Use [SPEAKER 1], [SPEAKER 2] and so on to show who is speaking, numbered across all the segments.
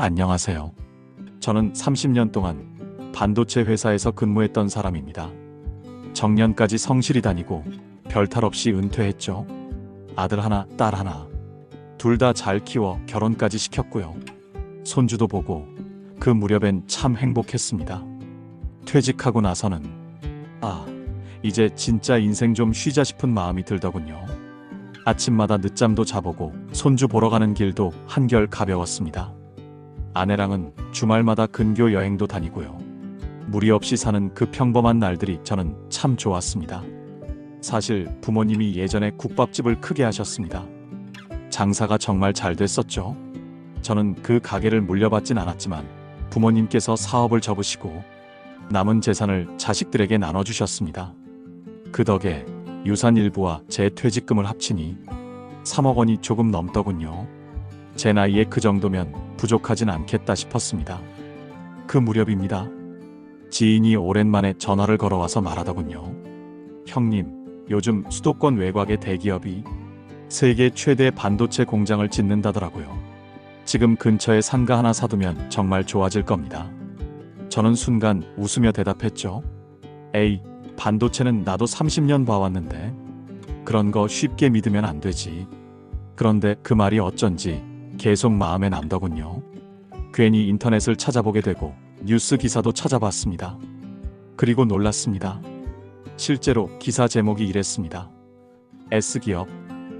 [SPEAKER 1] 안녕하세요. 저는 30년 동안 반도체 회사에서 근무했던 사람입니다. 정년까지 성실히 다니고 별탈 없이 은퇴했죠. 아들 하나, 딸 하나. 둘 다 잘 키워 결혼까지 시켰고요. 손주도 보고 그 무렵엔 참 행복했습니다. 퇴직하고 나서는 이제 진짜 인생 좀 쉬자 싶은 마음이 들더군요. 아침마다 늦잠도 자보고 손주 보러 가는 길도 한결 가벼웠습니다. 아내랑은 주말마다 근교 여행도 다니고요. 무리 없이 사는 그 평범한 날들이 저는 참 좋았습니다. 사실 부모님이 예전에 국밥집을 크게 하셨습니다. 장사가 정말 잘 됐었죠. 저는 그 가게를 물려받진 않았지만 부모님께서 사업을 접으시고 남은 재산을 자식들에게 나눠주셨습니다. 그 덕에 유산 일부와 제 퇴직금을 합치니 3억 원이 조금 넘더군요. 제 나이에 그 정도면 부족하진 않겠다 싶었습니다. 그 무렵입니다. 지인이 오랜만에 전화를 걸어와서 말하더군요. 형님, 요즘 수도권 외곽의 대기업이 세계 최대 반도체 공장을 짓는다더라고요. 지금 근처에 상가 하나 사두면 정말 좋아질 겁니다. 저는 순간 웃으며 대답했죠. 에이, 반도체는 나도 30년 봐왔는데 그런 거 쉽게 믿으면 안 되지. 그런데 그 말이 어쩐지 계속 마음에 남더군요. 괜히 인터넷을 찾아보게 되고 뉴스 기사도 찾아봤습니다. 그리고 놀랐습니다. 실제로 기사 제목이 이랬습니다. S기업,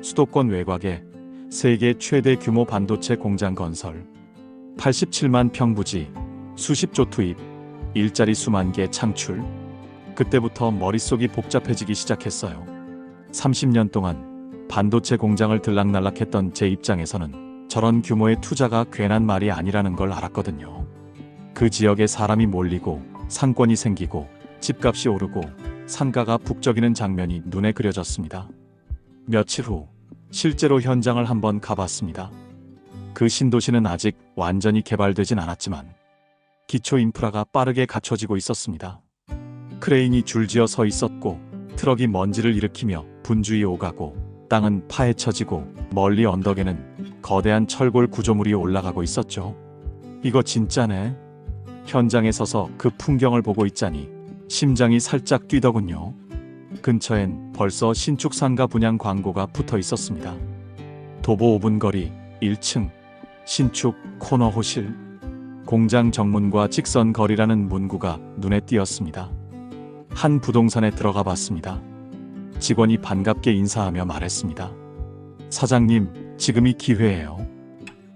[SPEAKER 1] 수도권 외곽에 세계 최대 규모 반도체 공장 건설, 87만 평 부지, 수십조 투입, 일자리 수만 개 창출. 그때부터 머릿속이 복잡해지기 시작했어요. 30년 동안 반도체 공장을 들락날락했던 제 입장에서는 저런 규모의 투자가 괜한 말이 아니라는 걸 알았거든요. 그 지역에 사람이 몰리고 상권이 생기고 집값이 오르고 상가가 북적이는 장면이 눈에 그려졌습니다. 며칠 후 실제로 현장을 한번 가봤습니다. 그 신도시는 아직 완전히 개발되진 않았지만 기초 인프라가 빠르게 갖춰지고 있었습니다. 크레인이 줄지어 서 있었고 트럭이 먼지를 일으키며 분주히 오가고 땅은 파헤쳐지고 멀리 언덕에는 거대한 철골 구조물이 올라가고 있었죠. 이거 진짜네. 현장에 서서 그 풍경을 보고 있자니 심장이 살짝 뛰더군요. 근처엔 벌써 신축 상가 분양 광고가 붙어 있었습니다. 도보 5분 거리 1층 신축 코너 호실, 공장 정문과 직선 거리라는 문구가 눈에 띄었습니다. 한 부동산에 들어가 봤습니다. 직원이 반갑게 인사하며 말했습니다. 사장님, 지금이 기회예요.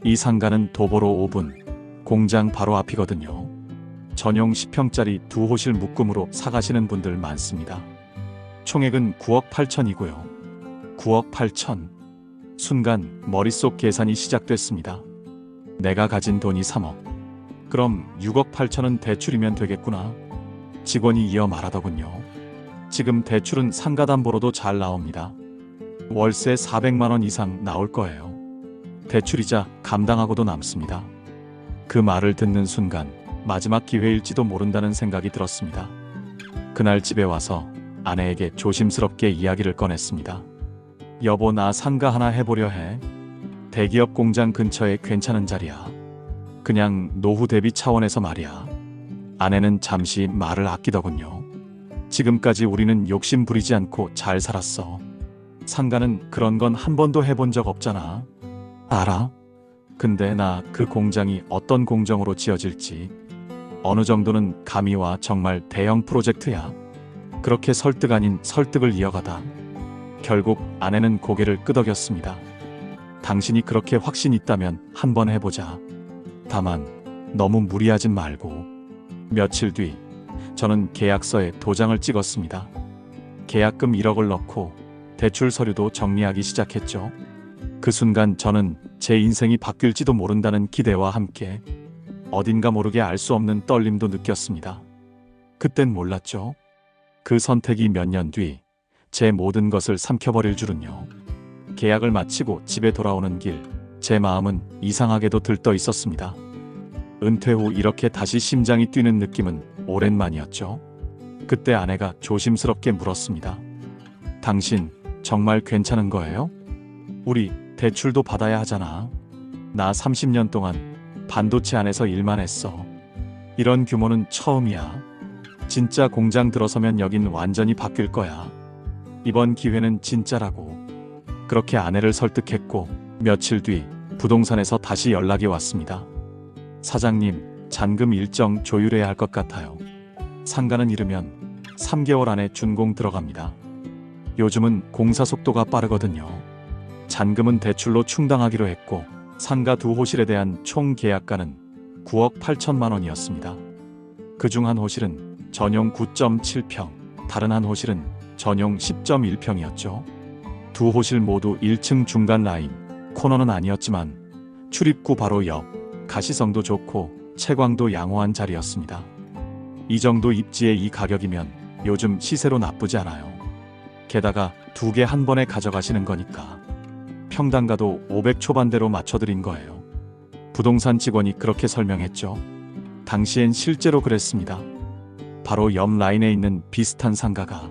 [SPEAKER 1] 이 상가는 도보로 5분, 공장 바로 앞이거든요. 전용 10평짜리 2호실 묶음으로 사가시는 분들 많습니다. 총액은 9억 8천이고요. 9억 8천. 순간 머릿속 계산이 시작됐습니다. 내가 가진 돈이 3억. 그럼 6억 8천은 대출이면 되겠구나. 직원이 이어 말하더군요. 지금 대출은 상가담보로도 잘 나옵니다. 월세 400만 원 이상 나올 거예요. 대출이자 감당하고도 남습니다. 그 말을 듣는 순간 마지막 기회일지도 모른다는 생각이 들었습니다. 그날 집에 와서 아내에게 조심스럽게 이야기를 꺼냈습니다. 여보, 나 상가 하나 해보려 해. 대기업 공장 근처에 괜찮은 자리야. 그냥 노후 대비 차원에서 말이야. 아내는 잠시 말을 아끼더군요. 지금까지 우리는 욕심 부리지 않고 잘 살았어. 상가는 그런 건 한 번도 해본 적 없잖아. 알아? 근데 나 그 공장이 어떤 공정으로 지어질지 어느 정도는 감이 와. 정말 대형 프로젝트야. 그렇게 설득 아닌 설득을 이어가다 결국 아내는 고개를 끄덕였습니다. 당신이 그렇게 확신 있다면 한번 해보자. 다만 너무 무리하진 말고. 며칠 뒤 저는 계약서에 도장을 찍었습니다. 계약금 1억을 넣고 대출 서류도 정리하기 시작했죠. 그 순간 저는 제 인생이 바뀔지도 모른다는 기대와 함께 어딘가 모르게 알 수 없는 떨림도 느꼈습니다. 그땐 몰랐죠. 그 선택이 몇 년 뒤 제 모든 것을 삼켜버릴 줄은요. 계약을 마치고 집에 돌아오는 길, 제 마음은 이상하게도 들떠 있었습니다. 은퇴 후 이렇게 다시 심장이 뛰는 느낌은 오랜만이었죠. 그때 아내가 조심스럽게 물었습니다. 당신 정말 괜찮은 거예요? 우리 대출도 받아야 하잖아. 나 30년 동안 반도체 안에서 일만 했어. 이런 규모는 처음이야. 진짜 공장 들어서면 여긴 완전히 바뀔 거야. 이번 기회는 진짜라고. 그렇게 아내를 설득했고 며칠 뒤 부동산에서 다시 연락이 왔습니다. 사장님, 잔금 일정 조율해야 할 것 같아요. 상가는 이르면 3개월 안에 준공 들어갑니다. 요즘은 공사 속도가 빠르거든요. 잔금은 대출로 충당하기로 했고 상가 2호실에 대한 총 계약가는 9억 8천만 원이었습니다. 그중 한 호실은 전용 9.7평, 다른 한 호실은 전용 10.1평이었죠. 2호실 모두 1층 중간 라인, 코너는 아니었지만 출입구 바로 옆, 가시성도 좋고 채광도 양호한 자리였습니다. 이 정도 입지에 이 가격이면 요즘 시세로 나쁘지 않아요. 게다가 2개 한 번에 가져가시는 거니까 평당가도 500 초반대로 맞춰드린 거예요. 부동산 직원이 그렇게 설명했죠. 당시엔 실제로 그랬습니다. 바로 옆 라인에 있는 비슷한 상가가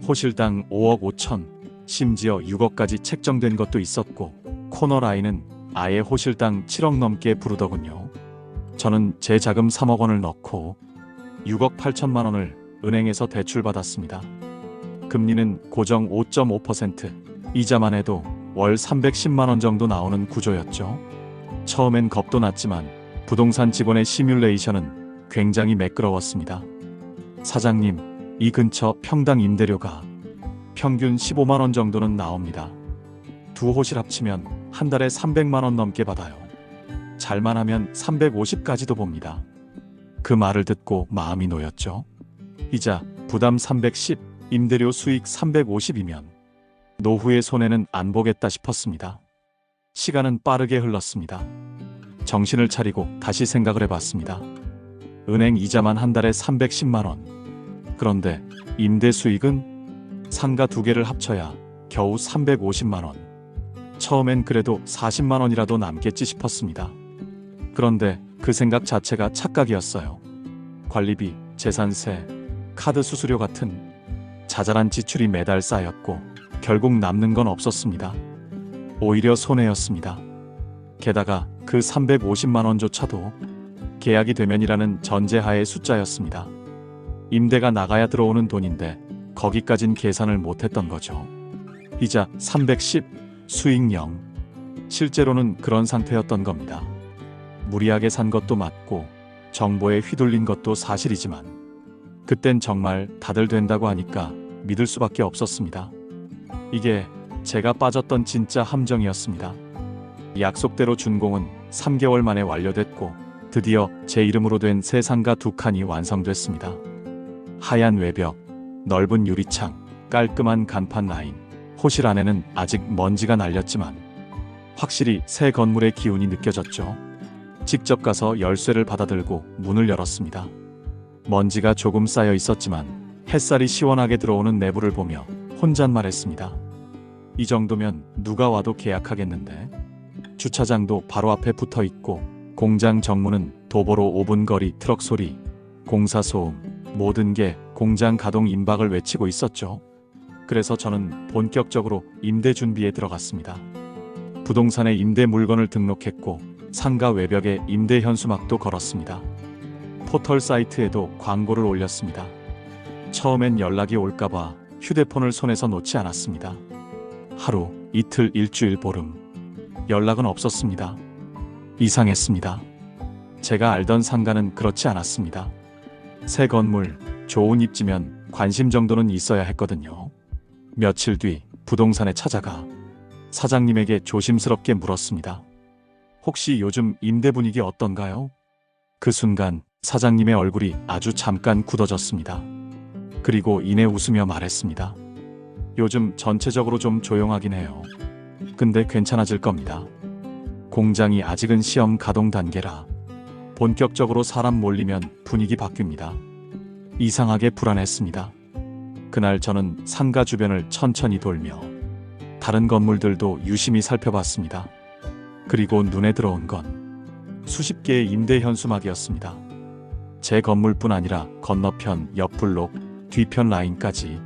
[SPEAKER 1] 호실당 5억 5천, 심지어 6억까지 책정된 것도 있었고 코너 라인은 아예 호실당 7억 넘게 부르더군요. 저는 제 자금 3억 원을 넣고 6억 8천만 원을 은행에서 대출받았습니다. 금리는 고정 5.5%, 이자만 해도 월 310만 원 정도 나오는 구조였죠. 처음엔 겁도 났지만 부동산 직원의 시뮬레이션은 굉장히 매끄러웠습니다. 사장님, 이 근처 평당 임대료가 평균 15만 원 정도는 나옵니다. 2호실 합치면 한 달에 300만 원 넘게 받아요. 잘만 하면 350까지도 봅니다. 그 말을 듣고 마음이 놓였죠. 이자 부담 310, 임대료 수익 350이면 노후의 손해는 안 보겠다 싶었습니다. 시간은 빠르게 흘렀습니다. 정신을 차리고 다시 생각을 해봤습니다. 은행 이자만 한 달에 310만 원. 그런데 임대 수익은 상가 2개를 합쳐야 겨우 350만 원. 처음엔 그래도 40만 원이라도 남겠지 싶었습니다. 그런데 그 생각 자체가 착각이었어요. 관리비, 재산세, 카드 수수료 같은 자잘한 지출이 매달 쌓였고 결국 남는 건 없었습니다. 오히려 손해였습니다. 게다가 그 350만 원조차도 계약이 되면이라는 전제하의 숫자였습니다. 임대가 나가야 들어오는 돈인데 거기까진 계산을 못했던 거죠. 이자 310, 수익 0. 실제로는 그런 상태였던 겁니다. 무리하게 산 것도 맞고 정보에 휘둘린 것도 사실이지만 그땐 정말 다들 된다고 하니까 믿을 수밖에 없었습니다. 이게 제가 빠졌던 진짜 함정이었습니다. 약속대로 준공은 3개월 만에 완료됐고 드디어 제 이름으로 된 새 상가 2칸이 완성됐습니다. 하얀 외벽, 넓은 유리창, 깔끔한 간판 라인. 호실 안에는 아직 먼지가 날렸지만 확실히 새 건물의 기운이 느껴졌죠. 직접 가서 열쇠를 받아들고 문을 열었습니다. 먼지가 조금 쌓여 있었지만 햇살이 시원하게 들어오는 내부를 보며 혼잣말했습니다. 이 정도면 누가 와도 계약하겠는데. 주차장도 바로 앞에 붙어 있고 공장 정문은 도보로 5분 거리 트럭 소리, 공사 소음, 모든 게 공장 가동 임박을 외치고 있었죠. 그래서 저는 본격적으로 임대 준비에 들어갔습니다. 부동산에 임대 물건을 등록했고 상가 외벽에 임대 현수막도 걸었습니다. 포털 사이트에도 광고를 올렸습니다. 처음엔 연락이 올까봐 휴대폰을 손에서 놓지 않았습니다. 하루, 이틀, 일주일, 보름. 연락은 없었습니다. 이상했습니다. 제가 알던 상가는 그렇지 않았습니다. 새 건물, 좋은 입지면 관심 정도는 있어야 했거든요. 며칠 뒤 부동산에 찾아가 사장님에게 조심스럽게 물었습니다. 혹시 요즘 임대 분위기 어떤가요? 그 순간 사장님의 얼굴이 아주 잠깐 굳어졌습니다. 그리고 이내 웃으며 말했습니다. 요즘 전체적으로 좀 조용하긴 해요. 근데 괜찮아질 겁니다. 공장이 아직은 시험 가동 단계라 본격적으로 사람 몰리면 분위기 바뀝니다. 이상하게 불안했습니다. 그날 저는 상가 주변을 천천히 돌며 다른 건물들도 유심히 살펴봤습니다. 그리고 눈에 들어온 건 수십 개의 임대 현수막이었습니다. 제 건물뿐 아니라 건너편, 옆 블록, 뒤편 라인까지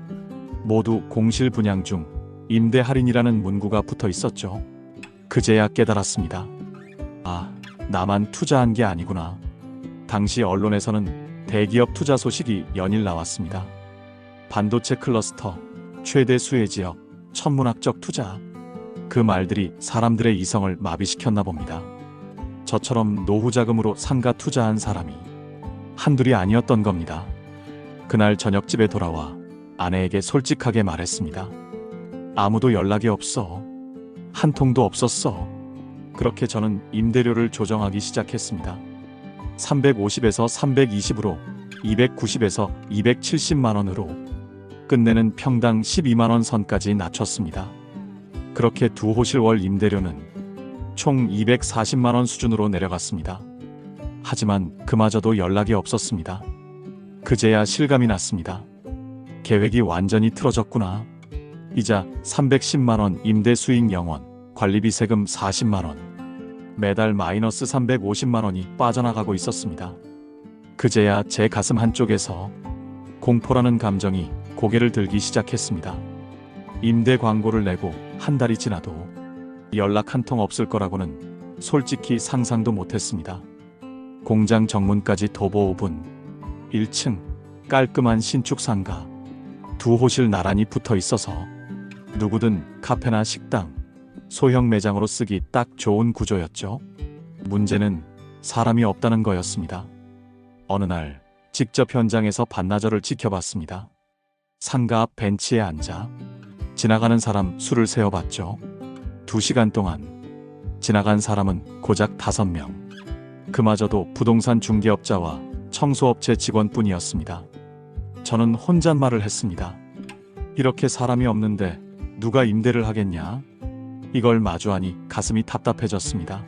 [SPEAKER 1] 모두 공실 분양 중 임대 할인이라는 문구가 붙어 있었죠. 그제야 깨달았습니다. 아, 나만 투자한 게 아니구나. 당시 언론에서는 대기업 투자 소식이 연일 나왔습니다. 반도체 클러스터, 최대 수혜 지역, 천문학적 투자. 그 말들이 사람들의 이성을 마비시켰나 봅니다. 저처럼 노후 자금으로 상가 투자한 사람이 한둘이 아니었던 겁니다. 그날 저녁 집에 돌아와 아내에게 솔직하게 말했습니다. 아무도 연락이 없어. 한 통도 없었어. 그렇게 저는 임대료를 조정하기 시작했습니다. 350에서 320으로 290에서 270만 원으로 끝내는 평당 12만 원 선까지 낮췄습니다. 그렇게 두 호실 월 임대료는 총 240만 원 수준으로 내려갔습니다. 하지만 그마저도 연락이 없었습니다. 그제야 실감이 났습니다. 계획이 완전히 틀어졌구나. 이자 310만 원, 임대 수익 0원, 관리비 세금 40만 원, 매달 마이너스 350만 원이 빠져나가고 있었습니다. 그제야 제 가슴 한쪽에서 공포라는 감정이 고개를 들기 시작했습니다. 임대 광고를 내고 한 달이 지나도 연락 한 통 없을 거라고는 솔직히 상상도 못했습니다. 공장 정문까지 도보 5분, 1층 깔끔한 신축 상가, 두 호실 나란히 붙어 있어서 누구든 카페나 식당, 소형 매장으로 쓰기 딱 좋은 구조였죠. 문제는 사람이 없다는 거였습니다. 어느 날 직접 현장에서 반나절을 지켜봤습니다. 상가 앞 벤치에 앉아 지나가는 사람 수를 세어봤죠. 2시간 동안 지나간 사람은 고작 5명. 그마저도 부동산 중개업자와 청소업체 직원뿐이었습니다. 저는 혼잣말을 했습니다. 이렇게 사람이 없는데 누가 임대를 하겠냐? 이걸 마주하니 가슴이 답답해졌습니다.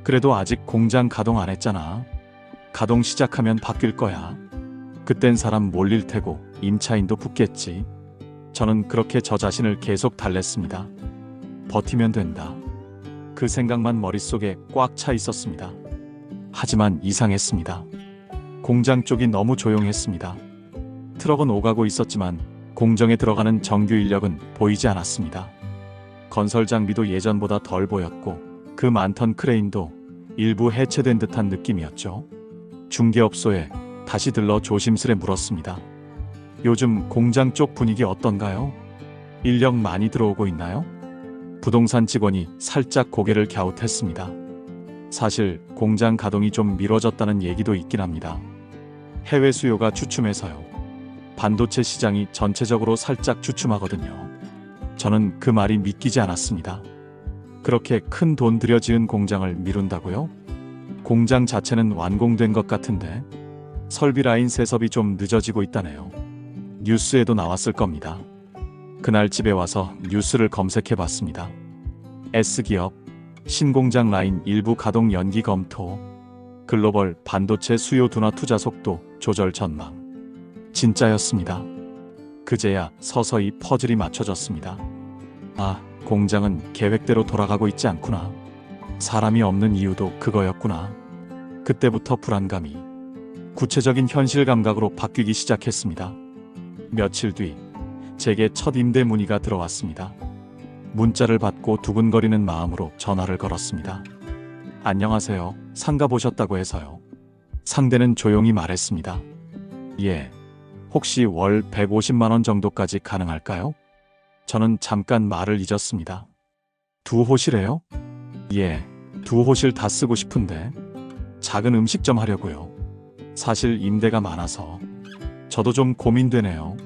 [SPEAKER 1] 그래도 아직 공장 가동 안 했잖아. 가동 시작하면 바뀔 거야. 그땐 사람 몰릴 테고 임차인도 붙겠지. 저는 그렇게 저 자신을 계속 달랬습니다. 버티면 된다. 그 생각만 머릿속에 꽉 차 있었습니다. 하지만 이상했습니다. 공장 쪽이 너무 조용했습니다. 트럭은 오가고 있었지만 공정에 들어가는 정규 인력은 보이지 않았습니다. 건설 장비도 예전보다 덜 보였고 그 많던 크레인도 일부 해체된 듯한 느낌이었죠. 중개업소에 다시 들러 조심스레 물었습니다. 요즘 공장 쪽 분위기 어떤가요? 인력 많이 들어오고 있나요? 부동산 직원이 살짝 고개를 갸웃했습니다. 사실 공장 가동이 좀 미뤄졌다는 얘기도 있긴 합니다. 해외 수요가 주춤해서요. 반도체 시장이 전체적으로 살짝 주춤하거든요. 저는 그 말이 믿기지 않았습니다. 그렇게 큰 돈 들여 지은 공장을 미룬다고요? 공장 자체는 완공된 것 같은데 설비 라인 세섭이 좀 늦어지고 있다네요. 뉴스에도 나왔을 겁니다. 그날 집에 와서 뉴스를 검색해 봤습니다. S기업 신공장 라인 일부 가동 연기 검토, 글로벌 반도체 수요 둔화 투자 속도 조절 전망. 진짜였습니다. 그제야 서서히 퍼즐이 맞춰졌습니다. 아, 공장은 계획대로 돌아가고 있지 않구나. 사람이 없는 이유도 그거였구나. 그때부터 불안감이 구체적인 현실 감각으로 바뀌기 시작했습니다. 며칠 뒤 제게 첫 임대 문의가 들어왔습니다. 문자를 받고 두근거리는 마음으로 전화를 걸었습니다. 안녕하세요. 상가 보셨다고 해서요. 상대는 조용히 말했습니다. 예. 혹시 월 150만 원 정도까지 가능할까요? 저는 잠깐 말을 잊었습니다. 두 호실에요? 예. 두 호실 다 쓰고 싶은데 작은 음식점 하려고요. 사실 임대가 많아서 저도 좀 고민되네요.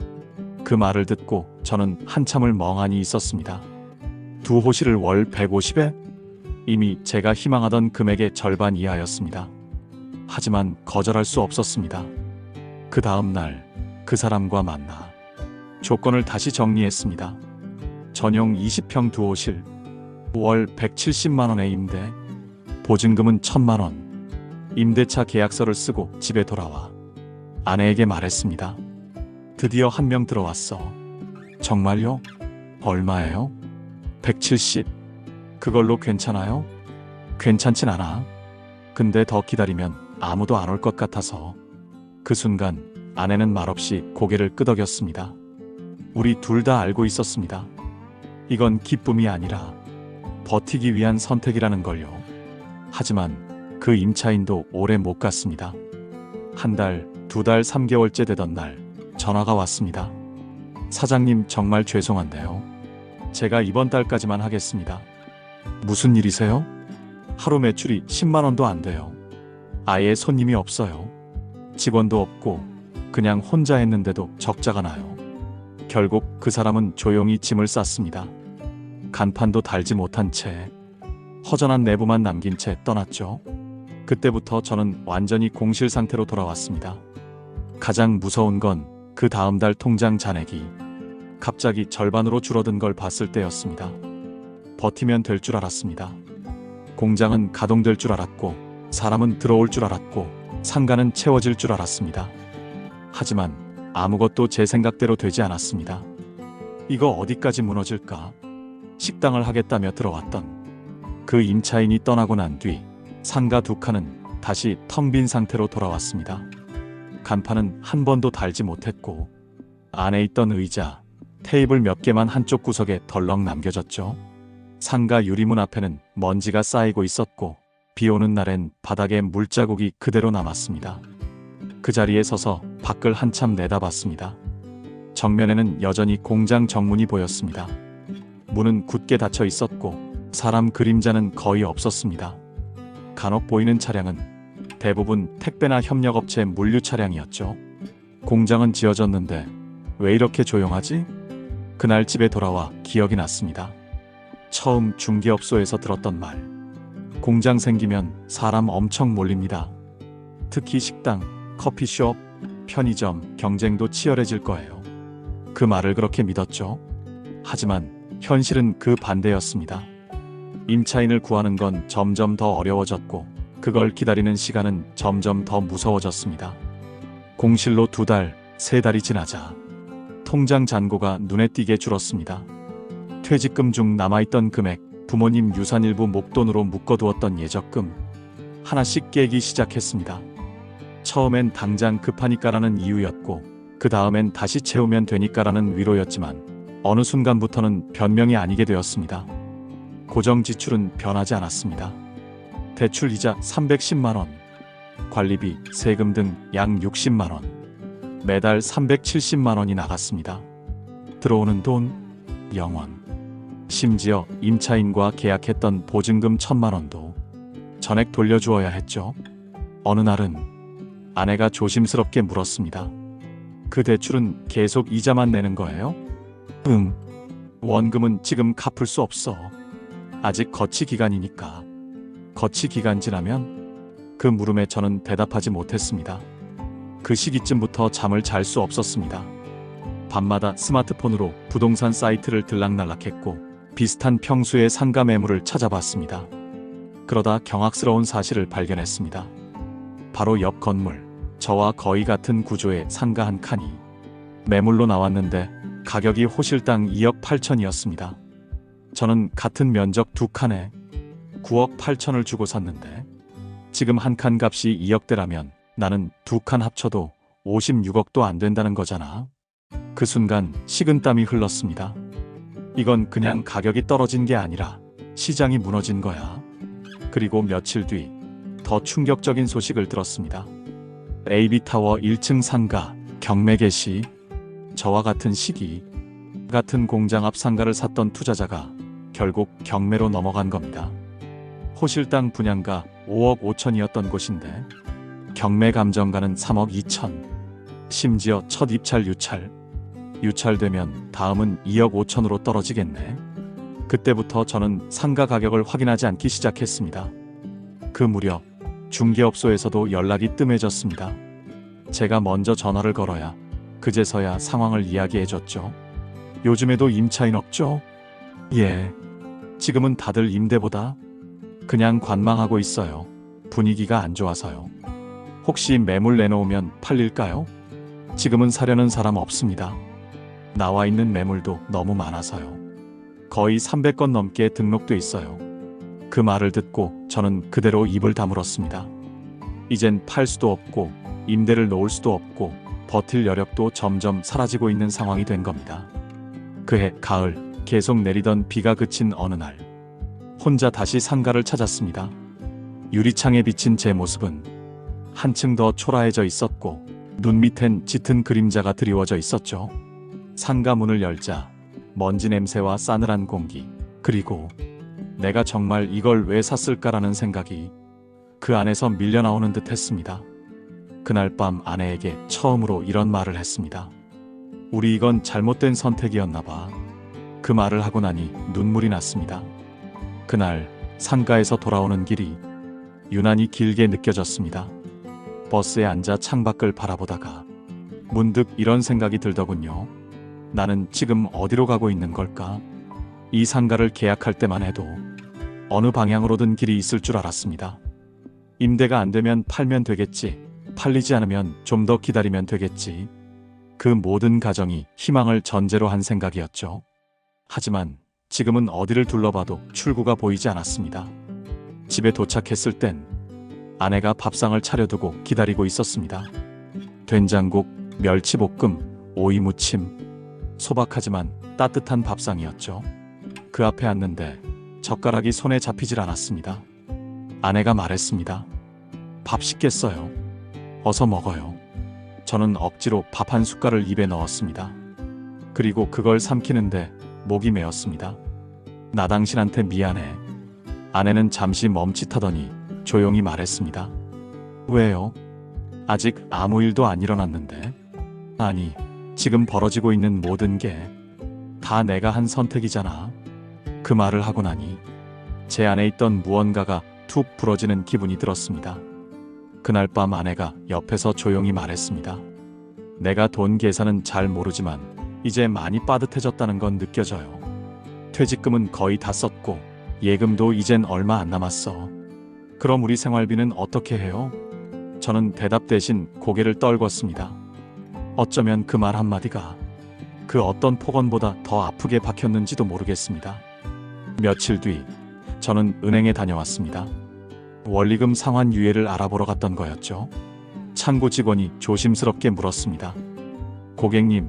[SPEAKER 1] 그 말을 듣고 저는 한참을 멍하니 있었습니다. 두 호실을 월 150에? 이미 제가 희망하던 금액의 절반 이하였습니다. 하지만 거절할 수 없었습니다. 그 다음 날 그 사람과 만나 조건을 다시 정리했습니다. 전용 20평 두 호실, 월 170만 원의 임대, 보증금은 1,000만 원. 임대차 계약서를 쓰고 집에 돌아와 아내에게 말했습니다. 드디어 한 명 들어왔어. 정말요? 얼마예요? 170. 그걸로 괜찮아요? 괜찮진 않아. 근데 더 기다리면 아무도 안 올 것 같아서. 그 순간 아내는 말없이 고개를 끄덕였습니다. 우리 둘 다 알고 있었습니다. 이건 기쁨이 아니라 버티기 위한 선택이라는 걸요. 하지만 그 임차인도 오래 못 갔습니다. 한 달, 두 달, 3개월째 되던 날 전화가 왔습니다. 사장님 정말 죄송한데요. 제가 이번 달까지만 하겠습니다. 무슨 일이세요? 하루 매출이 10만 원도 안 돼요. 아예 손님이 없어요. 직원도 없고 그냥 혼자 했는데도 적자가 나요. 결국 그 사람은 조용히 짐을 쌌습니다. 간판도 달지 못한 채 허전한 내부만 남긴 채 떠났죠. 그때부터 저는 완전히 공실 상태로 돌아왔습니다. 가장 무서운 건 그 다음 달 통장 잔액이 갑자기 절반으로 줄어든 걸 봤을 때였습니다. 버티면 될 줄 알았습니다. 공장은 가동될 줄 알았고 사람은 들어올 줄 알았고 상가는 채워질 줄 알았습니다. 하지만 아무것도 제 생각대로 되지 않았습니다. 이거 어디까지 무너질까? 식당을 하겠다며 들어왔던 그 임차인이 떠나고 난 뒤 상가 2칸은 다시 텅 빈 상태로 돌아왔습니다. 간판은 한 번도 달지 못했고 안에 있던 의자, 테이블 몇 개만 한쪽 구석에 덜렁 남겨졌죠. 상가 유리문 앞에는 먼지가 쌓이고 있었고 비 오는 날엔 바닥에 물자국이 그대로 남았습니다. 그 자리에 서서 밖을 한참 내다봤습니다. 정면에는 여전히 공장 정문이 보였습니다. 문은 굳게 닫혀 있었고 사람 그림자는 거의 없었습니다. 간혹 보이는 차량은 대부분 택배나 협력업체 물류 차량이었죠. 공장은 지어졌는데 왜 이렇게 조용하지? 그날 집에 돌아와 기억이 났습니다. 처음 중개업소에서 들었던 말. 공장 생기면 사람 엄청 몰립니다. 특히 식당, 커피숍, 편의점 경쟁도 치열해질 거예요. 그 말을 그렇게 믿었죠. 하지만 현실은 그 반대였습니다. 임차인을 구하는 건 점점 더 어려워졌고 그걸 기다리는 시간은 점점 더 무서워졌습니다. 공실로 2달, 3달이 지나자 통장 잔고가 눈에 띄게 줄었습니다. 퇴직금 중 남아있던 금액, 부모님 유산 일부 목돈으로 묶어두었던 예적금 하나씩 깨기 시작했습니다. 처음엔 당장 급하니까라는 이유였고 그 다음엔 다시 채우면 되니까라는 위로였지만 어느 순간부터는 변명이 아니게 되었습니다. 고정 지출은 변하지 않았습니다. 대출 이자 310만원, 관리비, 세금 등 약 60만원, 매달 370만원이 나갔습니다. 들어오는 돈 0원. 심지어 임차인과 계약했던 보증금 1000만원도 전액 돌려주어야 했죠. 어느 날은 아내가 조심스럽게 물었습니다. 그 대출은 계속 이자만 내는 거예요? 응. 원금은 지금 갚을 수 없어. 아직 거치 기간이니까. 거치 기간 지나면? 그 물음에 저는 대답하지 못했습니다. 그 시기쯤부터 잠을 잘 수 없었습니다. 밤마다 스마트폰으로 부동산 사이트를 들락날락했고 비슷한 평수의 상가 매물을 찾아봤습니다. 그러다 경악스러운 사실을 발견했습니다. 바로 옆 건물, 저와 거의 같은 구조의 상가 한 칸이 매물로 나왔는데 가격이 호실당 2억 8천이었습니다. 저는 같은 면적 2칸에 9억 8천을 주고 샀는데 지금 한 칸 값이 2억대라면 나는 2칸 합쳐도 56억도 안 된다는 거잖아. 그 순간 식은땀이 흘렀습니다. 이건 그냥 가격이 떨어진 게 아니라 시장이 무너진 거야. 그리고 며칠 뒤 더 충격적인 소식을 들었습니다. AB타워 1층 상가 경매 개시. 저와 같은 시기 같은 공장 앞 상가를 샀던 투자자가 결국 경매로 넘어간 겁니다. 호실당 분양가 5억 5천이었던 곳인데 경매 감정가는 3억 2천. 심지어 첫 입찰 유찰되면 다음은 2억 5천으로 떨어지겠네. 그때부터 저는 상가 가격을 확인하지 않기 시작했습니다. 그 무렵 중개업소에서도 연락이 뜸해졌습니다. 제가 먼저 전화를 걸어야 그제서야 상황을 이야기해줬죠. 요즘에도 임차인 없죠? 예. 지금은 다들 임대보다 그냥 관망하고 있어요. 분위기가 안 좋아서요. 혹시 매물 내놓으면 팔릴까요? 지금은 사려는 사람 없습니다. 나와 있는 매물도 너무 많아서요. 거의 300건 넘게 등록돼 있어요. 그 말을 듣고 저는 그대로 입을 다물었습니다. 이젠 팔 수도 없고 임대를 놓을 수도 없고 버틸 여력도 점점 사라지고 있는 상황이 된 겁니다. 그해 가을 계속 내리던 비가 그친 어느 날 혼자 다시 상가를 찾았습니다. 유리창에 비친 제 모습은 한층 더 초라해져 있었고 눈 밑엔 짙은 그림자가 드리워져 있었죠. 상가 문을 열자 먼지 냄새와 싸늘한 공기, 그리고 내가 정말 이걸 왜 샀을까라는 생각이 그 안에서 밀려나오는 듯 했습니다. 그날 밤 아내에게 처음으로 이런 말을 했습니다. 우리 이건 잘못된 선택이었나 봐. 그 말을 하고 나니 눈물이 났습니다. 그날 상가에서 돌아오는 길이 유난히 길게 느껴졌습니다. 버스에 앉아 창밖을 바라보다가 문득 이런 생각이 들더군요. 나는 지금 어디로 가고 있는 걸까? 이 상가를 계약할 때만 해도 어느 방향으로든 길이 있을 줄 알았습니다. 임대가 안 되면 팔면 되겠지. 팔리지 않으면 좀 더 기다리면 되겠지. 그 모든 가정이 희망을 전제로 한 생각이었죠. 하지만 지금은 어디를 둘러봐도 출구가 보이지 않았습니다. 집에 도착했을 땐 아내가 밥상을 차려두고 기다리고 있었습니다. 된장국, 멸치볶음, 오이무침, 소박하지만 따뜻한 밥상이었죠. 그 앞에 앉는데 젓가락이 손에 잡히질 않았습니다. 아내가 말했습니다. 밥 식겠어요. 어서 먹어요. 저는 억지로 밥 한 숟갈을 입에 넣었습니다. 그리고 그걸 삼키는데 목이 메었습니다. 나 당신한테 미안해. 아내는 잠시 멈칫하더니 조용히 말했습니다. 왜요? 아직 아무 일도 안 일어났는데. 아니, 지금 벌어지고 있는 모든 게 다 내가 한 선택이잖아. 그 말을 하고 나니 제 안에 있던 무언가가 툭 부러지는 기분이 들었습니다. 그날 밤 아내가 옆에서 조용히 말했습니다. 내가 돈 계산은 잘 모르지만 이제 많이 빠듯해졌다는 건 느껴져요. 퇴직금은 거의 다 썼고 예금도 이젠 얼마 안 남았어. 그럼 우리 생활비는 어떻게 해요? 저는 대답 대신 고개를 떨궜습니다. 어쩌면 그 말 한마디가 그 어떤 폭언보다 더 아프게 박혔는지도 모르겠습니다. 며칠 뒤 저는 은행에 다녀왔습니다. 원리금 상환 유예를 알아보러 갔던 거였죠. 창구 직원이 조심스럽게 물었습니다. 고객님,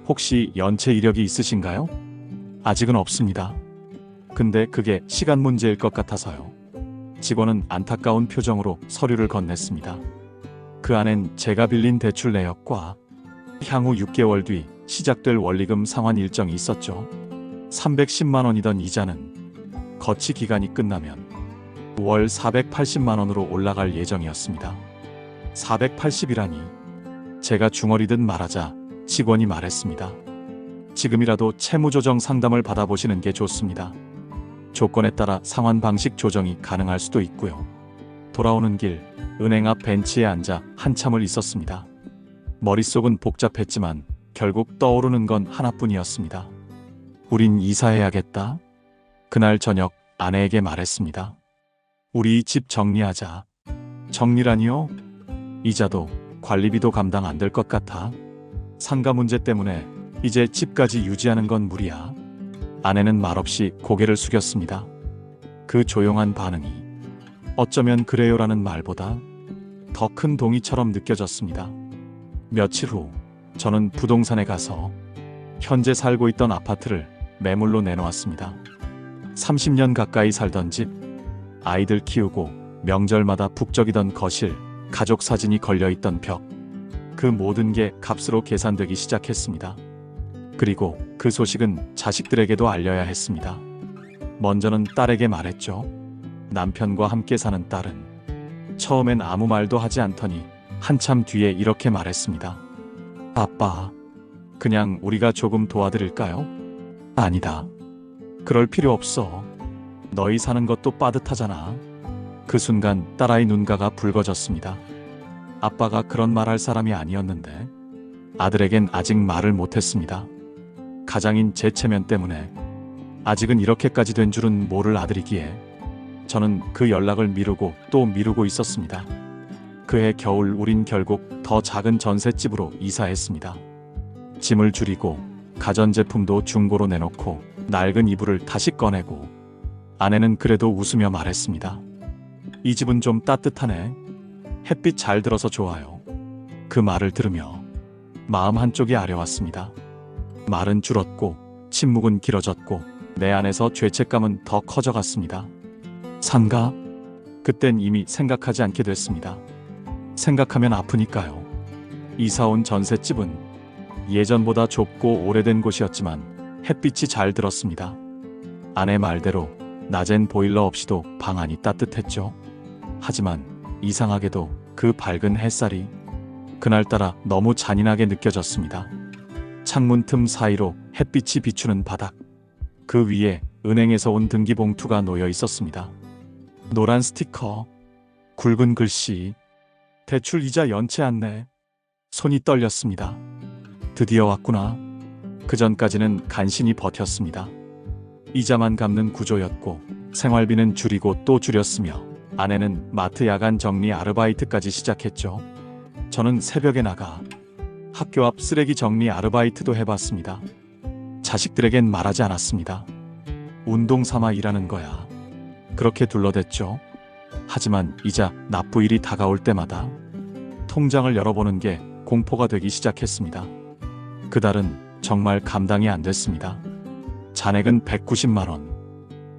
[SPEAKER 1] 혹시 연체 이력이 있으신가요? 아직은 없습니다. 근데 그게 시간 문제일 것 같아서요. 직원은 안타까운 표정으로 서류를 건넸습니다. 그 안엔 제가 빌린 대출 내역과 향후 6개월 뒤 시작될 원리금 상환 일정이 있었죠. 310만 원이던 이자는 거치 기간이 끝나면 월 480만 원으로 올라갈 예정이었습니다. 480이라니. 제가 중얼이듯 말하자 직원이 말했습니다. 지금이라도 채무조정 상담을 받아보시는 게 좋습니다. 조건에 따라 상환 방식 조정이 가능할 수도 있고요. 돌아오는 길 은행 앞 벤치에 앉아 한참을 있었습니다. 머릿속은 복잡했지만 결국 떠오르는 건 하나뿐이었습니다. 우린 이사해야겠다. 그날 저녁 아내에게 말했습니다. 우리 집 정리하자. 정리라니요? 이자도 관리비도 감당 안 될 것 같아. 상가 문제 때문에 이제 집까지 유지하는 건 무리야. 아내는 말없이 고개를 숙였습니다. 그 조용한 반응이 어쩌면 그래요라는 말보다 더 큰 동의처럼 느껴졌습니다. 며칠 후 저는 부동산에 가서 현재 살고 있던 아파트를 매물로 내놓았습니다. 30년 가까이 살던 집, 아이들 키우고 명절마다 북적이던 거실, 가족 사진이 걸려있던 벽, 그 모든 게 값으로 계산되기 시작했습니다. 그리고 그 소식은 자식들에게도 알려야 했습니다. 먼저는 딸에게 말했죠. 남편과 함께 사는 딸은 처음엔 아무 말도 하지 않더니 한참 뒤에 이렇게 말했습니다. 아빠, 그냥 우리가 조금 도와드릴까요? 아니다. 그럴 필요 없어. 너희 사는 것도 빠듯하잖아. 그 순간 딸아이 눈가가 붉어졌습니다. 아빠가 그런 말 할 사람이 아니었는데 아들에겐 아직 말을 못했습니다. 가장인 제 체면 때문에 아직은 이렇게까지 된 줄은 모를 아들이기에 저는 그 연락을 미루고 또 미루고 있었습니다. 그해 겨울 우린 결국 더 작은 전셋집으로 이사했습니다. 짐을 줄이고 가전제품도 중고로 내놓고 낡은 이불을 다시 꺼내고 아내는 그래도 웃으며 말했습니다. 이 집은 좀 따뜻하네. 햇빛 잘 들어서 좋아요. 그 말을 들으며 마음 한쪽이 아려왔습니다. 말은 줄었고 침묵은 길어졌고 내 안에서 죄책감은 더 커져갔습니다. 상가? 그땐 이미 생각하지 않게 됐습니다. 생각하면 아프니까요. 이사 온 전셋집은 예전보다 좁고 오래된 곳이었지만 햇빛이 잘 들었습니다. 아내 말대로 낮엔 보일러 없이도 방 안이 따뜻했죠. 하지만 이상하게도 그 밝은 햇살이 그날따라 너무 잔인하게 느껴졌습니다. 창문 틈 사이로 햇빛이 비추는 바닥. 그 위에 은행에서 온 등기봉투가 놓여 있었습니다. 노란 스티커, 굵은 글씨, 대출 이자 연체 안내. 손이 떨렸습니다. 드디어 왔구나. 그전까지는 간신히 버텼습니다. 이자만 갚는 구조였고 생활비는 줄이고 또 줄였으며 아내는 마트 야간 정리 아르바이트까지 시작했죠. 저는 새벽에 나가 학교 앞 쓰레기 정리 아르바이트도 해봤습니다. 자식들에겐 말하지 않았습니다. 운동 삼아 일하는 거야. 그렇게 둘러댔죠. 하지만 이자 납부일이 다가올 때마다 통장을 열어보는 게 공포가 되기 시작했습니다. 그달은 정말 감당이 안 됐습니다. 잔액은 190만 원,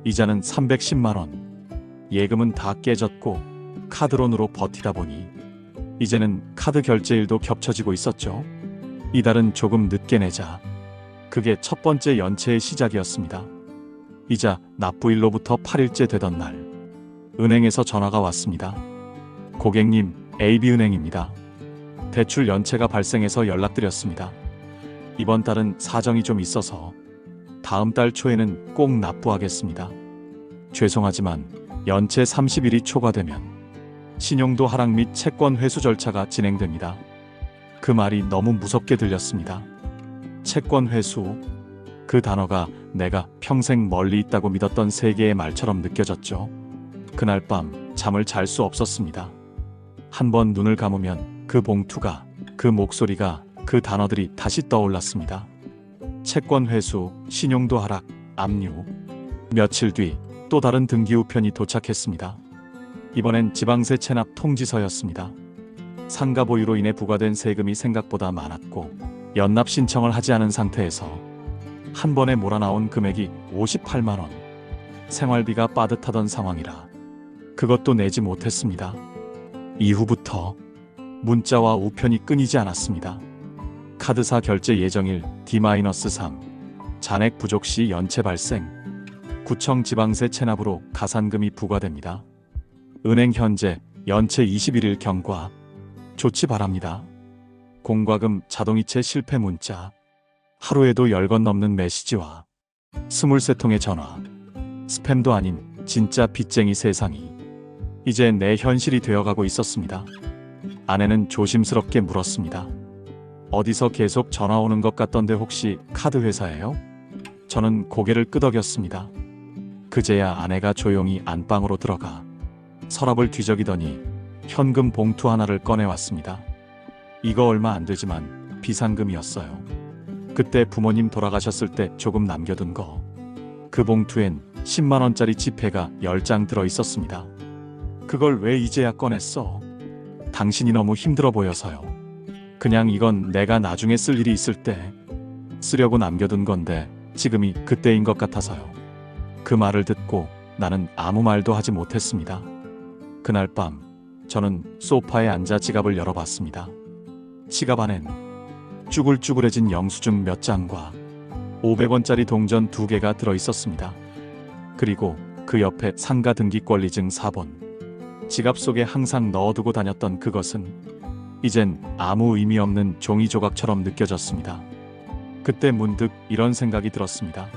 [SPEAKER 1] 이자는 310만 원, 예금은 다 깨졌고 카드론으로 버티다 보니 이제는 카드 결제일도 겹쳐지고 있었죠. 이달은 조금 늦게 내자. 그게 첫 번째 연체의 시작이었습니다. 이자 납부일로부터 8일째 되던 날, 은행에서 전화가 왔습니다. 고객님, AB은행입니다. 대출 연체가 발생해서 연락드렸습니다. 이번 달은 사정이 좀 있어서 다음 달 초에는 꼭 납부하겠습니다. 죄송하지만 연체 30일이 초과되면 신용도 하락 및 채권 회수 절차가 진행됩니다. 그 말이 너무 무섭게 들렸습니다. 채권 회수, 그 단어가 내가 평생 멀리 있다고 믿었던 세계의 말처럼 느껴졌죠. 그날 밤 잠을 잘 수 없었습니다. 한번 눈을 감으면 그 봉투가, 그 목소리가, 그 단어들이 다시 떠올랐습니다. 채권 회수, 신용도 하락, 압류. 며칠 뒤 또 다른 등기 우편이 도착했습니다. 이번엔 지방세 체납 통지서였습니다. 상가 보유로 인해 부과된 세금이 생각보다 많았고 연납 신청을 하지 않은 상태에서 한 번에 몰아나온 금액이 58만 원. 생활비가 빠듯하던 상황이라 그것도 내지 못했습니다. 이후부터 문자와 우편이 끊이지 않았습니다. 카드사 결제 예정일 D-3, 잔액 부족 시 연체 발생, 구청 지방세 체납으로 가산금이 부과됩니다. 은행 현재 연체 21일 경과, 조치 바랍니다. 공과금 자동이체 실패 문자, 하루에도 10건 넘는 메시지와 23통의 전화, 스팸도 아닌 진짜 빚쟁이 세상이 이제 내 현실이 되어가고 있었습니다. 아내는 조심스럽게 물었습니다. 어디서 계속 전화 오는 것 같던데 혹시 카드 회사예요? 저는 고개를 끄덕였습니다. 그제야 아내가 조용히 안방으로 들어가 서랍을 뒤적이더니 현금 봉투 하나를 꺼내왔습니다. 이거 얼마 안 되지만 비상금이었어요. 그때 부모님 돌아가셨을 때 조금 남겨둔 거. 그 봉투엔 10만 원짜리 지폐가 10장 들어 있었습니다. 그걸 왜 이제야 꺼냈어? 당신이 너무 힘들어 보여서요. 그냥 이건 내가 나중에 쓸 일이 있을 때 쓰려고 남겨둔 건데 지금이 그때인 것 같아서요. 그 말을 듣고 나는 아무 말도 하지 못했습니다. 그날 밤 저는 소파에 앉아 지갑을 열어봤습니다. 지갑 안엔 쭈글쭈글해진 영수증 몇 장과 500원짜리 동전 2개가 들어있었습니다. 그리고 그 옆에 상가 등기권리증 4번. 지갑 속에 항상 넣어두고 다녔던 그것은 이젠 아무 의미 없는 종이 조각처럼 느껴졌습니다. 그때 문득 이런 생각이 들었습니다.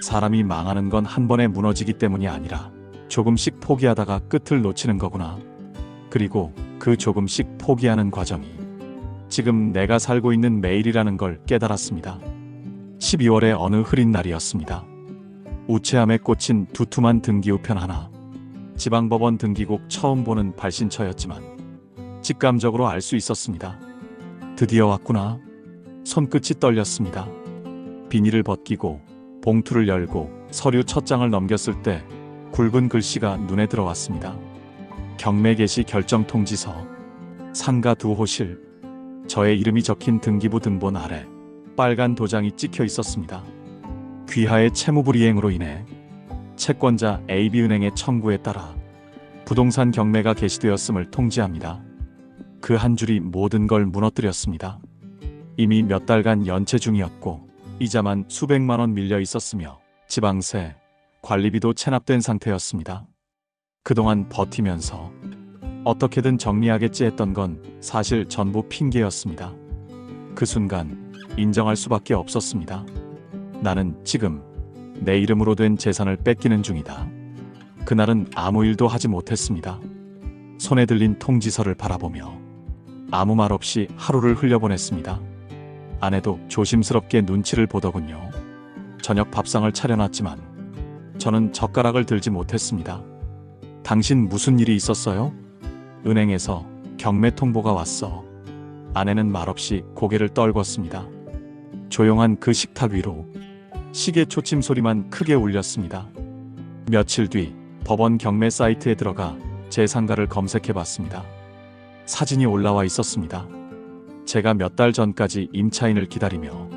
[SPEAKER 1] 사람이 망하는 건 한 번에 무너지기 때문이 아니라 조금씩 포기하다가 끝을 놓치는 거구나. 그리고 그 조금씩 포기하는 과정이 지금 내가 살고 있는 매일이라는 걸 깨달았습니다. 12월의 어느 흐린 날이었습니다. 우체함에 꽂힌 두툼한 등기우편 하나. 지방법원 등기국 처음 보는 발신처였지만 직감적으로 알 수 있었습니다. 드디어 왔구나. 손끝이 떨렸습니다. 비닐을 벗기고 봉투를 열고 서류 첫 장을 넘겼을 때 굵은 글씨가 눈에 들어왔습니다. 경매 개시 결정 통지서, 상가 2호실. 저의 이름이 적힌 등기부 등본 아래 빨간 도장이 찍혀 있었습니다. 귀하의 채무불이행으로 인해 채권자 AB은행의 청구에 따라 부동산 경매가 개시되었음을 통지합니다. 그 한 줄이 모든 걸 무너뜨렸습니다. 이미 몇 달간 연체 중이었고 이자만 수백만 원 밀려 있었으며 지방세, 관리비도 체납된 상태였습니다. 그동안 버티면서 어떻게든 정리하겠지 했던 건 사실 전부 핑계였습니다. 그 순간 인정할 수밖에 없었습니다. 나는 지금 내 이름으로 된 재산을 뺏기는 중이다. 그날은 아무 일도 하지 못했습니다. 손에 들린 통지서를 바라보며 아무 말 없이 하루를 흘려보냈습니다. 아내도 조심스럽게 눈치를 보더군요. 저녁 밥상을 차려놨지만 저는 젓가락을 들지 못했습니다. 당신 무슨 일이 있었어요? 은행에서 경매 통보가 왔어. 아내는 말없이 고개를 떨궜습니다. 조용한 그 식탁 위로 시계 초침 소리만 크게 울렸습니다. 며칠 뒤 법원 경매 사이트에 들어가 제 상가를 검색해봤습니다. 사진이 올라와 있었습니다. 제가 몇 달 전까지 임차인을 기다리며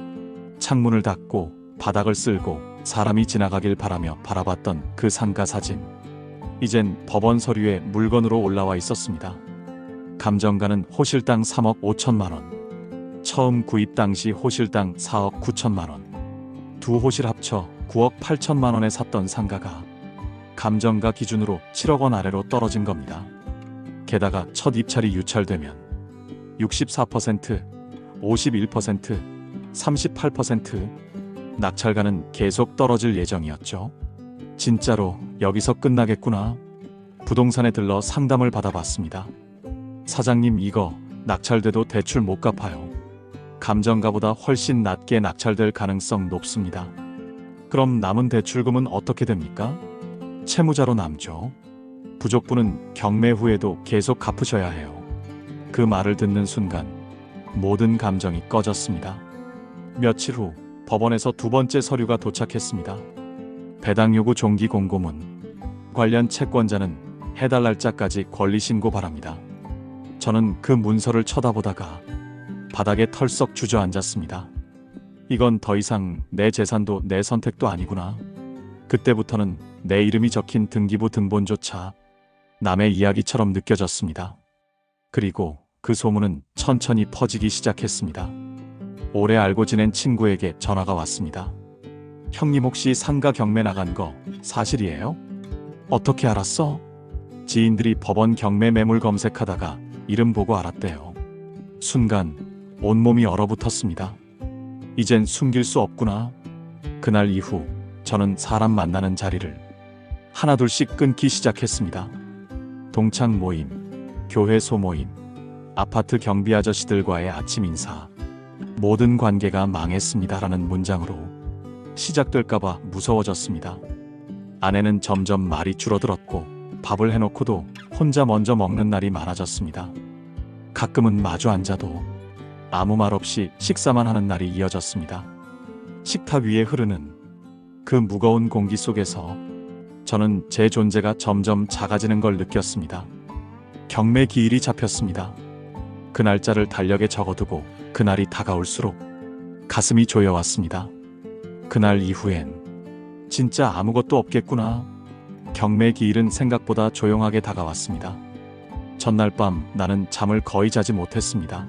[SPEAKER 1] 창문을 닫고 바닥을 쓸고 사람이 지나가길 바라며 바라봤던 그 상가 사진. 이젠 법원 서류에 물건으로 올라와 있었습니다. 감정가는 호실당 3억 5천만 원. 처음 구입 당시 호실당 4억 9천만 원. 두 호실 합쳐 9억 8천만 원에 샀던 상가가 감정가 기준으로 7억 원 아래로 떨어진 겁니다. 게다가 첫 입찰이 유찰되면 64%, 51%, 38% 낙찰가는 계속 떨어질 예정이었죠. 진짜로 여기서 끝나겠구나. 부동산에 들러 상담을 받아봤습니다. 사장님, 이거 낙찰돼도 대출 못 갚아요. 감정가보다 훨씬 낮게 낙찰될 가능성 높습니다. 그럼 남은 대출금은 어떻게 됩니까? 채무자로 남죠. 부족분은 경매 후에도 계속 갚으셔야 해요. 그 말을 듣는 순간 모든 감정이 꺼졌습니다. 며칠 후 법원에서 두 번째 서류가 도착했습니다. 배당 요구 종기 공고문. 관련 채권자는 해달 날짜까지 권리신고 바랍니다. 저는 그 문서를 쳐다보다가 바닥에 털썩 주저앉았습니다. 이건 더 이상 내 재산도 내 선택도 아니구나. 그때부터는 내 이름이 적힌 등기부 등본조차 남의 이야기처럼 느껴졌습니다. 그리고 그 소문은 천천히 퍼지기 시작했습니다. 오래 알고 지낸 친구에게 전화가 왔습니다. 형님, 혹시 상가 경매 나간 거 사실이에요? 어떻게 알았어? 지인들이 법원 경매 매물 검색하다가 이름 보고 알았대요. 순간 온몸이 얼어붙었습니다. 이젠 숨길 수 없구나. 그날 이후 저는 사람 만나는 자리를 하나둘씩 끊기 시작했습니다. 동창 모임, 교회 소모임, 아파트 경비 아저씨들과의 아침 인사. 모든 관계가 망했습니다라는 문장으로 시작될까봐 무서워졌습니다. 아내는 점점 말이 줄어들었고 밥을 해놓고도 혼자 먼저 먹는 날이 많아졌습니다. 가끔은 마주 앉아도 아무 말 없이 식사만 하는 날이 이어졌습니다. 식탁 위에 흐르는 그 무거운 공기 속에서 저는 제 존재가 점점 작아지는 걸 느꼈습니다. 경매 기일이 잡혔습니다. 그 날짜를 달력에 적어두고 그날이 다가올수록 가슴이 조여왔습니다. 그날 이후엔 진짜 아무것도 없겠구나. 경매 기일은 생각보다 조용하게 다가왔습니다. 전날 밤 나는 잠을 거의 자지 못했습니다.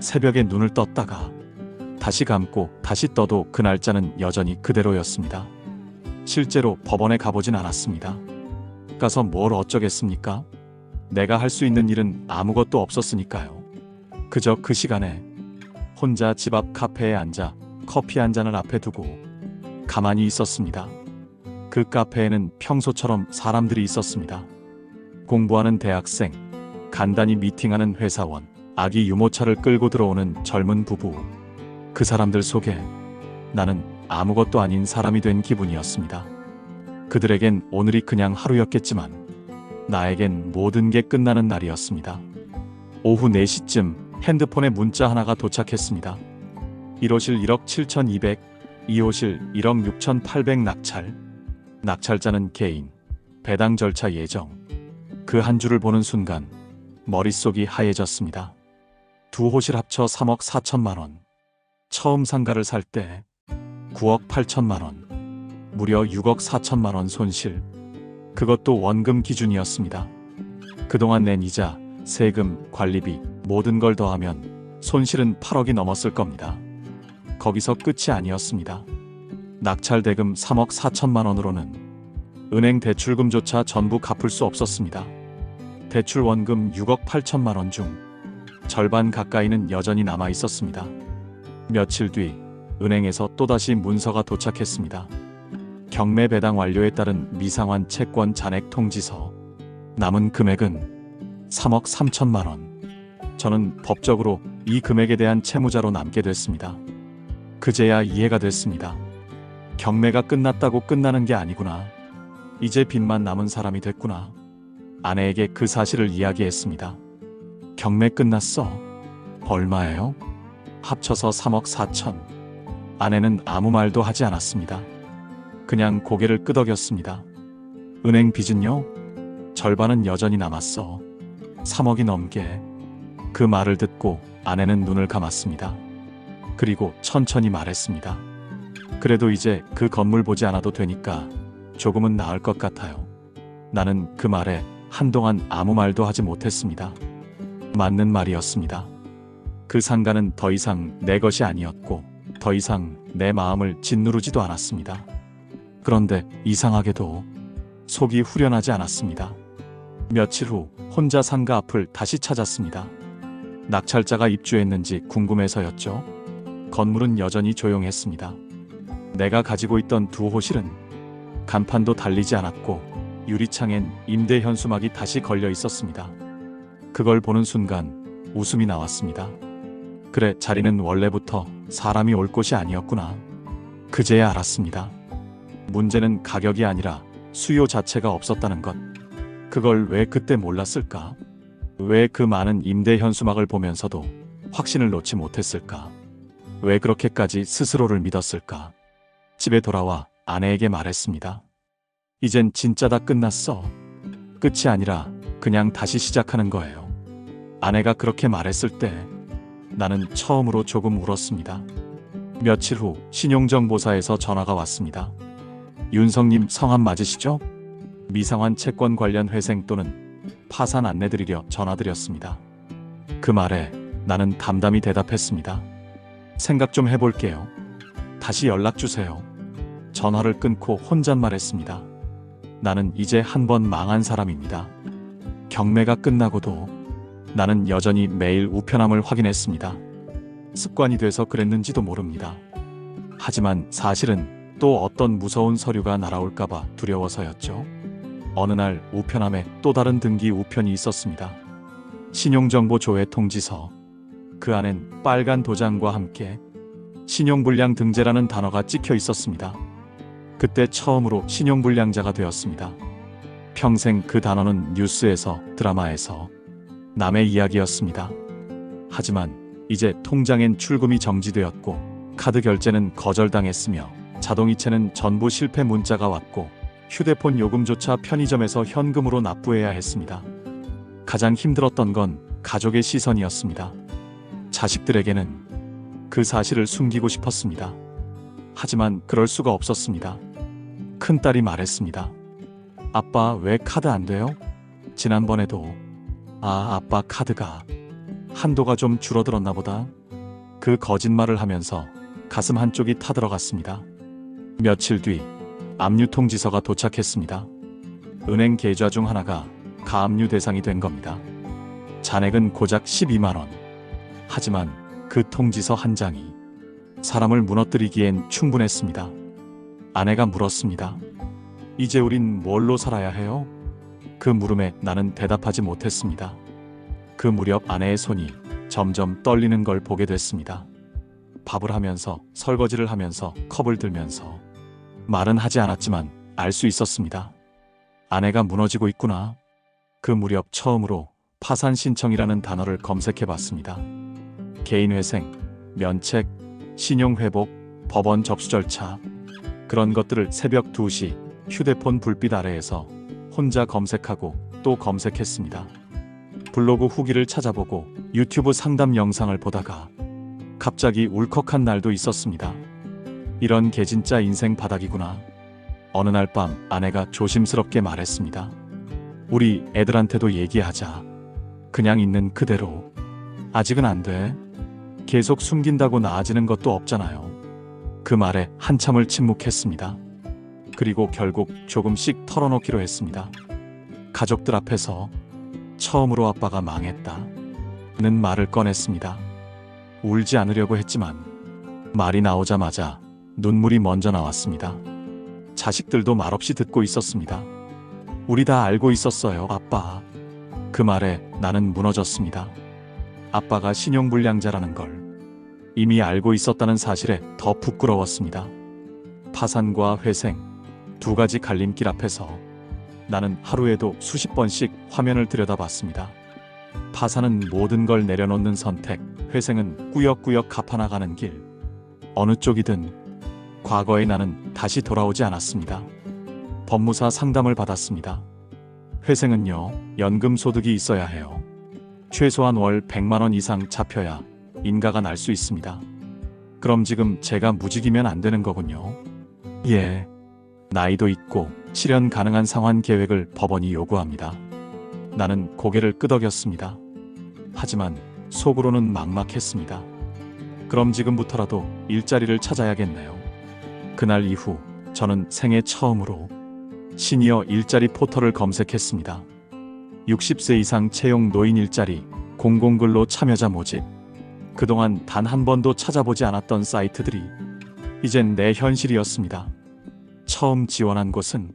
[SPEAKER 1] 새벽에 눈을 떴다가 다시 감고 다시 떠도 그 날짜는 여전히 그대로였습니다. 실제로 법원에 가보진 않았습니다. 가서 뭘 어쩌겠습니까? 내가 할 수 있는 일은 아무것도 없었으니까요. 그저 그 시간에 혼자 집 앞 카페에 앉아 커피 한 잔을 앞에 두고 가만히 있었습니다. 그 카페에는 평소처럼 사람들이 있었습니다. 공부하는 대학생, 간단히 미팅하는 회사원, 아기 유모차를 끌고 들어오는 젊은 부부. 그 사람들 속에 나는 아무것도 아닌 사람이 된 기분이었습니다. 그들에겐 오늘이 그냥 하루였겠지만 나에겐 모든 게 끝나는 날이었습니다. 오후 4시쯤 핸드폰에 문자 하나가 도착했습니다. 1호실 1억 7,200, 2호실 1억 6,800 낙찰. 낙찰자는 개인, 배당 절차 예정. 그 한 줄을 보는 순간 머릿속이 하얘졌습니다. 두 호실 합쳐 3억 4천만 원. 처음 상가를 살 때 9억 8천만 원. 무려 6억 4천만 원 손실. 그것도 원금 기준이었습니다. 그동안 낸 이자, 세금, 관리비 모든 걸 더하면 손실은 8억이 넘었을 겁니다. 거기서 끝이 아니었습니다. 낙찰 대금 3억 4천만 원으로는 은행 대출금조차 전부 갚을 수 없었습니다. 대출 원금 6억 8천만 원 중 절반 가까이는 여전히 남아 있었습니다. 며칠 뒤 은행에서 또다시 문서가 도착했습니다. 경매 배당 완료에 따른 미상환 채권 잔액 통지서. 남은 금액은 3억 3천만 원. 저는 법적으로 이 금액에 대한 채무자로 남게 됐습니다. 그제야 이해가 됐습니다. 경매가 끝났다고 끝나는 게 아니구나. 이제 빚만 남은 사람이 됐구나. 아내에게 그 사실을 이야기했습니다. 경매 끝났어. 얼마예요? 합쳐서 3억 4천. 아내는 아무 말도 하지 않았습니다. 그냥 고개를 끄덕였습니다. 은행 빚은요? 절반은 여전히 남았어. 3억이 넘게. 그 말을 듣고 아내는 눈을 감았습니다. 그리고 천천히 말했습니다. 그래도 이제 그 건물 보지 않아도 되니까 조금은 나을 것 같아요. 나는 그 말에 한동안 아무 말도 하지 못했습니다. 맞는 말이었습니다. 그 상가는 더 이상 내 것이 아니었고 더 이상 내 마음을 짓누르지도 않았습니다. 그런데 이상하게도 속이 후련하지 않았습니다. 며칠 후 혼자 상가 앞을 다시 찾았습니다. 낙찰자가 입주했는지 궁금해서였죠. 건물은 여전히 조용했습니다. 내가 가지고 있던 두 호실은 간판도 달리지 않았고 유리창엔 임대 현수막이 다시 걸려 있었습니다. 그걸 보는 순간 웃음이 나왔습니다. 그래, 자리는 원래부터 사람이 올 곳이 아니었구나. 그제야 알았습니다. 문제는 가격이 아니라 수요 자체가 없었다는 것. 그걸 왜 그때 몰랐을까? 왜 그 많은 임대 현수막을 보면서도 확신을 놓지 못했을까? 왜 그렇게까지 스스로를 믿었을까? 집에 돌아와 아내에게 말했습니다. 이젠 진짜 다 끝났어. 끝이 아니라 그냥 다시 시작하는 거예요. 아내가 그렇게 말했을 때 나는 처음으로 조금 울었습니다. 며칠 후 신용정보사에서 전화가 왔습니다. 윤성님 성함 맞으시죠? 미상환 채권 관련 회생 또는 파산 안내드리려 전화드렸습니다. 그 말에 나는 담담히 대답했습니다. 생각 좀 해볼게요. 다시 연락주세요. 전화를 끊고 혼잣말했습니다. 나는 이제 한 번 망한 사람입니다. 경매가 끝나고도 나는 여전히 매일 우편함을 확인했습니다. 습관이 돼서 그랬는지도 모릅니다. 하지만 사실은 또 어떤 무서운 서류가 날아올까봐 두려워서였죠. 어느 날 우편함에 또 다른 등기 우편이 있었습니다. 신용정보 조회 통지서. 그 안엔 빨간 도장과 함께 신용불량 등재라는 단어가 찍혀 있었습니다. 그때 처음으로 신용불량자가 되었습니다. 평생 그 단어는 뉴스에서, 드라마에서 남의 이야기였습니다. 하지만 이제 통장엔 출금이 정지되었고 카드 결제는 거절당했으며 자동이체는 전부 실패 문자가 왔고 휴대폰 요금조차 편의점에서 현금으로 납부해야 했습니다. 가장 힘들었던 건 가족의 시선이었습니다. 자식들에게는 그 사실을 숨기고 싶었습니다. 하지만 그럴 수가 없었습니다. 큰딸이 말했습니다. 아빠 왜 카드 안 돼요? 지난번에도 아빠 카드가 한도가 좀 줄어들었나 보다. 그 거짓말을 하면서 가슴 한쪽이 타들어갔습니다. 며칠 뒤 압류 통지서가 도착했습니다. 은행 계좌 중 하나가 가압류 대상이 된 겁니다. 잔액은 고작 12만 원. 하지만 그 통지서 한 장이 사람을 무너뜨리기엔 충분했습니다. 아내가 물었습니다. 이제 우린 뭘로 살아야 해요? 그 물음에 나는 대답하지 못했습니다. 그 무렵 아내의 손이 점점 떨리는 걸 보게 됐습니다. 밥을 하면서, 설거지를 하면서, 컵을 들면서. 말은 하지 않았지만 알 수 있었습니다. 아내가 무너지고 있구나. 그 무렵 처음으로 파산 신청이라는 단어를 검색해 봤습니다. 개인회생, 면책, 신용회복, 법원 접수 절차. 그런 것들을 새벽 2시 휴대폰 불빛 아래에서 혼자 검색하고 또 검색했습니다. 블로그 후기를 찾아보고 유튜브 상담 영상을 보다가 갑자기 울컥한 날도 있었습니다. 이런 게 진짜 인생 바닥이구나. 어느 날 밤 아내가 조심스럽게 말했습니다. 우리 애들한테도 얘기하자. 그냥 있는 그대로. 아직은 안 돼. 계속 숨긴다고 나아지는 것도 없잖아요. 그 말에 한참을 침묵했습니다. 그리고 결국 조금씩 털어놓기로 했습니다. 가족들 앞에서 처음으로 아빠가 망했다는 말을 꺼냈습니다. 울지 않으려고 했지만 말이 나오자마자 눈물이 먼저 나왔습니다. 자식들도 말없이 듣고 있었습니다. 우리 다 알고 있었어요, 아빠. 그 말에 나는 무너졌습니다. 아빠가 신용불량자라는 걸 이미 알고 있었다는 사실에 더 부끄러웠습니다. 파산과 회생, 두 가지 갈림길 앞에서 나는 하루에도 수십 번씩 화면을 들여다봤습니다. 파산은 모든 걸 내려놓는 선택, 회생은 꾸역꾸역 갚아나가는 길. 어느 쪽이든 과거의 나는 다시 돌아오지 않았습니다. 법무사 상담을 받았습니다. 회생은요, 연금 소득이 있어야 해요. 최소한 월 100만 원 이상 잡혀야 인가가 날 수 있습니다. 그럼 지금 제가 무직이면 안 되는 거군요. 예. 나이도 있고 실현 가능한 상환 계획을 법원이 요구합니다. 나는 고개를 끄덕였습니다. 하지만 속으로는 막막했습니다. 그럼 지금부터라도 일자리를 찾아야겠네요. 그날 이후 저는 생애 처음으로 시니어 일자리 포털을 검색했습니다. 60세 이상 채용 노인 일자리, 공공근로 참여자 모집. 그동안 단 한 번도 찾아보지 않았던 사이트들이 이젠 내 현실이었습니다. 처음 지원한 곳은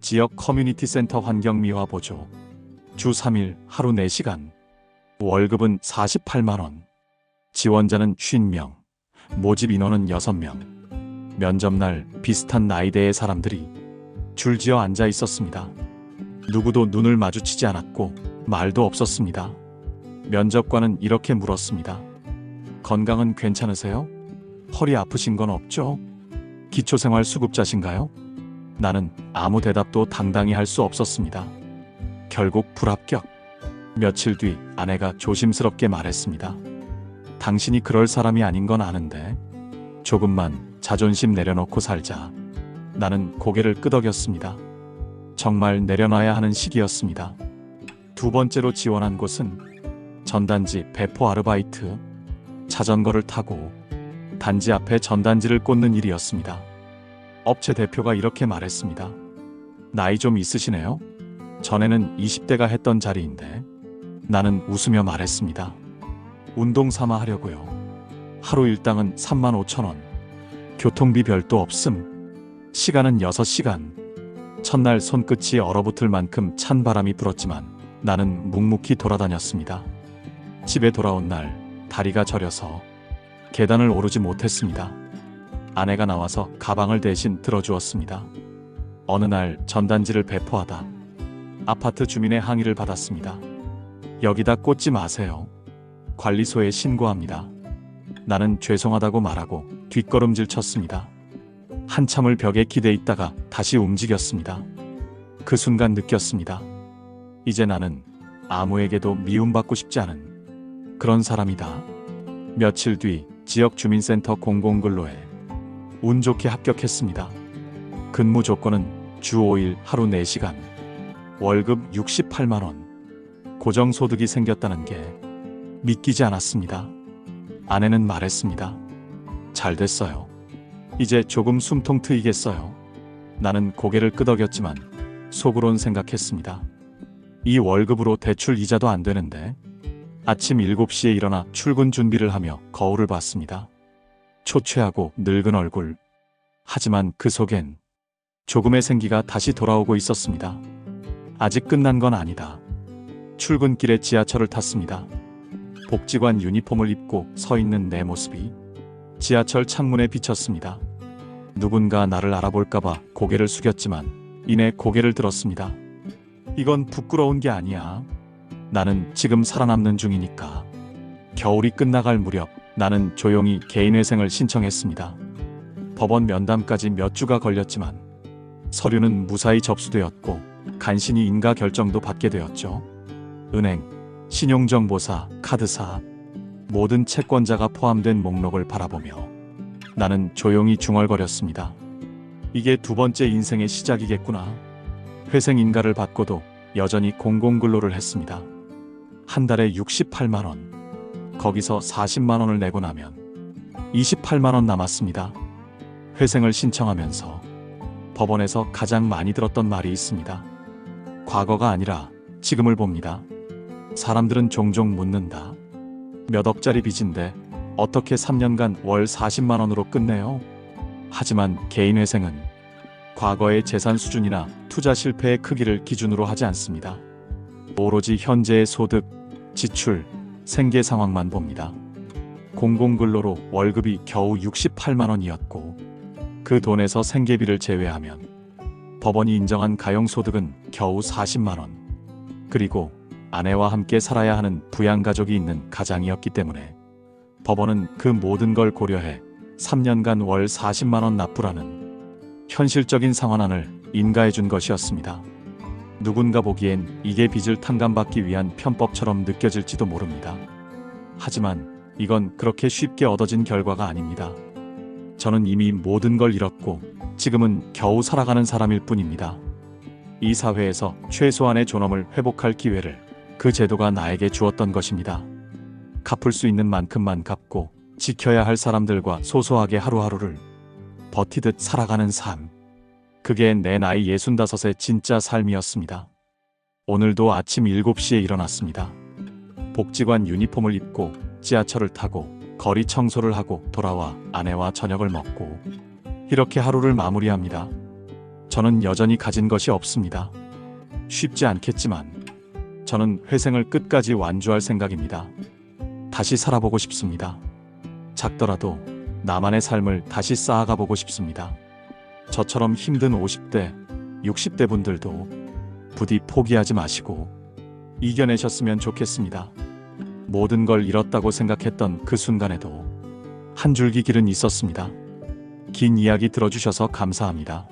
[SPEAKER 1] 지역 커뮤니티 센터 환경미화 보조. 주 3일 하루 4시간. 월급은 48만 원. 지원자는 50명. 모집 인원은 6명. 면접날 비슷한 나이대의 사람들이 줄지어 앉아 있었습니다. 누구도 눈을 마주치지 않았고 말도 없었습니다. 면접관은 이렇게 물었습니다. 건강은 괜찮으세요? 허리 아프신 건 없죠? 기초생활 수급자신가요? 나는 아무 대답도 당당히 할 수 없었습니다. 결국 불합격. 며칠 뒤 아내가 조심스럽게 말했습니다. 당신이 그럴 사람이 아닌 건 아는데 조금만 자존심 내려놓고 살자. 나는 고개를 끄덕였습니다. 정말 내려놔야 하는 시기였습니다. 두 번째로 지원한 곳은 전단지 배포 아르바이트. 자전거를 타고 단지 앞에 전단지를 꽂는 일이었습니다. 업체 대표가 이렇게 말했습니다. 나이 좀 있으시네요? 전에는 20대가 했던 자리인데. 나는 웃으며 말했습니다. 운동 삼아 하려고요. 하루 일당은 35,000원. 교통비 별도 없음. 시간은 6시간. 첫날 손끝이 얼어붙을 만큼 찬 바람이 불었지만 나는 묵묵히 돌아다녔습니다. 집에 돌아온 날 다리가 저려서 계단을 오르지 못했습니다. 아내가 나와서 가방을 대신 들어주었습니다. 어느 날 전단지를 배포하다 아파트 주민의 항의를 받았습니다. 여기다 꽂지 마세요. 관리소에 신고합니다. 나는 죄송하다고 말하고 뒷걸음질 쳤습니다. 한참을 벽에 기대 있다가 다시 움직였습니다. 그 순간 느꼈습니다. 이제 나는 아무에게도 미움받고 싶지 않은 그런 사람이다. 며칠 뒤 지역 주민센터 공공근로에 운 좋게 합격했습니다. 근무 조건은 주 5일 하루 4시간. 월급 68만 원. 고정소득이 생겼다는 게 믿기지 않았습니다. 아내는 말했습니다. 잘 됐어요. 이제 조금 숨통 트이겠어요. 나는 고개를 끄덕였지만 속으론 생각했습니다. 이 월급으로 대출 이자도 안 되는데. 아침 7시에 일어나 출근 준비를 하며 거울을 봤습니다. 초췌하고 늙은 얼굴. 하지만 그 속엔 조금의 생기가 다시 돌아오고 있었습니다. 아직 끝난 건 아니다. 출근길에 지하철을 탔습니다. 복지관 유니폼을 입고 서 있는 내 모습이 지하철 창문에 비쳤습니다. 누군가 나를 알아볼까봐 고개를 숙였지만 이내 고개를 들었습니다. 이건 부끄러운 게 아니야. 나는 지금 살아남는 중이니까. 겨울이 끝나갈 무렵 나는 조용히 개인회생을 신청했습니다. 법원 면담까지 몇 주가 걸렸지만 서류는 무사히 접수되었고 간신히 인가 결정도 받게 되었죠. 은행, 신용정보사, 카드사, 모든 채권자가 포함된 목록을 바라보며 나는 조용히 중얼거렸습니다. 이게 두 번째 인생의 시작이겠구나. 회생 인가를 받고도 여전히 공공근로를 했습니다. 한 달에 68만 원. 거기서 40만 원을 내고 나면 28만 원 남았습니다. 회생을 신청하면서 법원에서 가장 많이 들었던 말이 있습니다. 과거가 아니라 지금을 봅니다. 사람들은 종종 묻는다. 몇 억짜리 빚인데 어떻게 3년간 월 40만 원으로 끝내요? 하지만 개인 회생은 과거의 재산 수준이나 투자 실패의 크기를 기준으로 하지 않습니다. 오로지 현재의 소득, 지출, 생계 상황만 봅니다. 공공근로로 월급이 겨우 68만 원이었고 그 돈에서 생계비를 제외하면 법원이 인정한 가용소득은 겨우 40만 원. 그리고 아내와 함께 살아야 하는 부양가족이 있는 가장이었기 때문에 법원은 그 모든 걸 고려해 3년간 월 40만 원 납부라는 현실적인 상환안을 인가해 준 것이었습니다. 누군가 보기엔 이게 빚을 탕감받기 위한 편법처럼 느껴질지도 모릅니다. 하지만 이건 그렇게 쉽게 얻어진 결과가 아닙니다. 저는 이미 모든 걸 잃었고 지금은 겨우 살아가는 사람일 뿐입니다. 이 사회에서 최소한의 존엄을 회복할 기회를 그 제도가 나에게 주었던 것입니다. 갚을 수 있는 만큼만 갚고 지켜야 할 사람들과 소소하게 하루하루를 버티듯 살아가는 삶. 그게 내 나이 65의 진짜 삶이었습니다. 오늘도 아침 7시에 일어났습니다. 복지관 유니폼을 입고 지하철을 타고 거리 청소를 하고 돌아와 아내와 저녁을 먹고 이렇게 하루를 마무리합니다. 저는 여전히 가진 것이 없습니다. 쉽지 않겠지만 저는 회생을 끝까지 완주할 생각입니다. 다시 살아보고 싶습니다. 작더라도 나만의 삶을 다시 쌓아가 보고 싶습니다. 저처럼 힘든 50대, 60대 분들도 부디 포기하지 마시고 이겨내셨으면 좋겠습니다. 모든 걸 잃었다고 생각했던 그 순간에도 한 줄기 길은 있었습니다. 긴 이야기 들어주셔서 감사합니다.